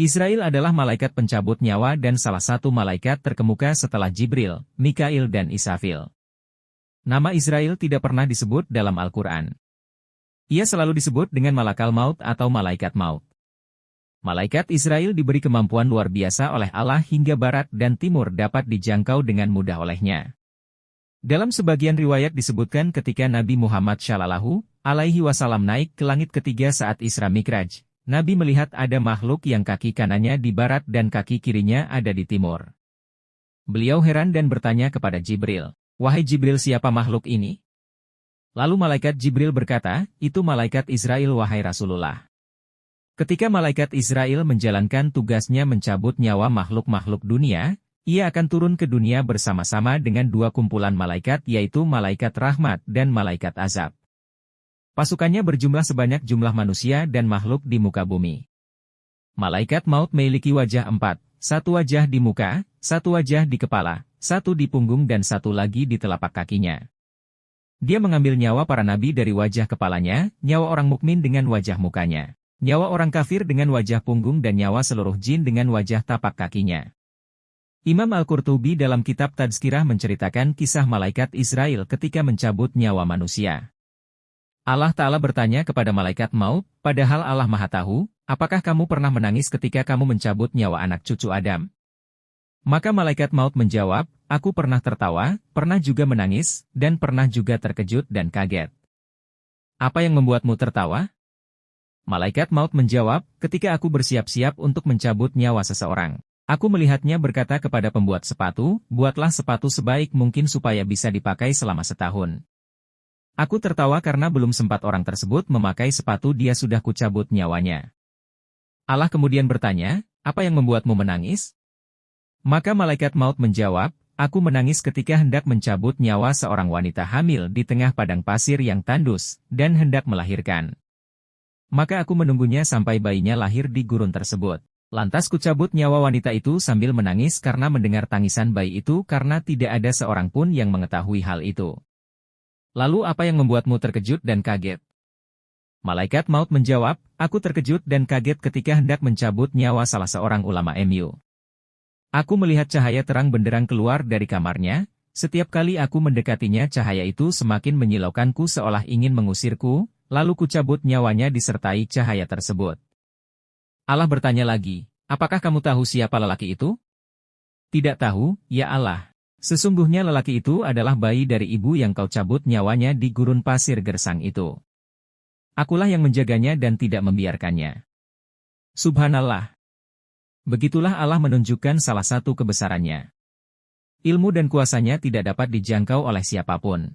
Israil adalah malaikat pencabut nyawa dan salah satu malaikat terkemuka setelah Jibril, Mikail dan Israfil. Nama Israil tidak pernah disebut dalam Al-Quran. Ia selalu disebut dengan malakal maut atau malaikat maut. Malaikat Israil diberi kemampuan luar biasa oleh Allah hingga barat dan timur dapat dijangkau dengan mudah olehnya. Dalam sebagian riwayat disebutkan ketika Nabi Muhammad Shallallahu Alaihi Wasallam naik ke langit ketiga saat Isra Mi'raj, Nabi melihat ada makhluk yang kaki kanannya di barat dan kaki kirinya ada di timur. Beliau heran dan bertanya kepada Jibril, "Wahai Jibril, siapa makhluk ini?" Lalu malaikat Jibril berkata, "Itu malaikat Israil wahai Rasulullah." Ketika malaikat Israil menjalankan tugasnya mencabut nyawa makhluk-makhluk dunia, ia akan turun ke dunia bersama-sama dengan dua kumpulan malaikat yaitu malaikat rahmat dan malaikat azab. Pasukannya berjumlah sebanyak jumlah manusia dan makhluk di muka bumi. Malaikat maut memiliki wajah 4, satu wajah di muka, satu wajah di kepala, satu di punggung dan satu lagi di telapak kakinya. Dia mengambil nyawa para nabi dari wajah kepalanya, nyawa orang mukmin dengan wajah mukanya, nyawa orang kafir dengan wajah punggung dan nyawa seluruh jin dengan wajah tapak kakinya. Imam Al-Qurtubi dalam kitab Tadskirah menceritakan kisah malaikat Israil ketika mencabut nyawa manusia. Allah Ta'ala bertanya kepada malaikat maut, padahal Allah Maha Tahu, apakah kamu pernah menangis ketika kamu mencabut nyawa anak cucu Adam? Maka malaikat maut menjawab, aku pernah tertawa, pernah juga menangis, dan pernah juga terkejut dan kaget. Apa yang membuatmu tertawa? Malaikat maut menjawab, ketika aku bersiap-siap untuk mencabut nyawa seseorang. Aku melihatnya berkata kepada pembuat sepatu, buatlah sepatu sebaik mungkin supaya bisa dipakai selama setahun. Aku tertawa karena belum sempat orang tersebut memakai sepatu dia sudah kucabut nyawanya. Allah kemudian bertanya, apa yang membuatmu menangis? Maka malaikat maut menjawab, aku menangis ketika hendak mencabut nyawa seorang wanita hamil di tengah padang pasir yang tandus, dan hendak melahirkan. Maka aku menunggunya sampai bayinya lahir di gurun tersebut. Lantas kucabut nyawa wanita itu sambil menangis karena mendengar tangisan bayi itu karena tidak ada seorang pun yang mengetahui hal itu. Lalu apa yang membuatmu terkejut dan kaget? Malaikat maut menjawab, aku terkejut dan kaget ketika hendak mencabut nyawa salah seorang ulama MU. Aku melihat cahaya terang benderang keluar dari kamarnya, setiap kali aku mendekatinya cahaya itu semakin menyilaukanku seolah ingin mengusirku, lalu kucabut nyawanya disertai cahaya tersebut. Allah bertanya lagi, apakah kamu tahu siapa lelaki itu? Tidak tahu, ya Allah. Sesungguhnya lelaki itu adalah bayi dari ibu yang kau cabut nyawanya di gurun pasir gersang itu. Akulah yang menjaganya dan tidak membiarkannya. Subhanallah. Begitulah Allah menunjukkan salah satu kebesarannya. Ilmu dan kuasanya tidak dapat dijangkau oleh siapapun.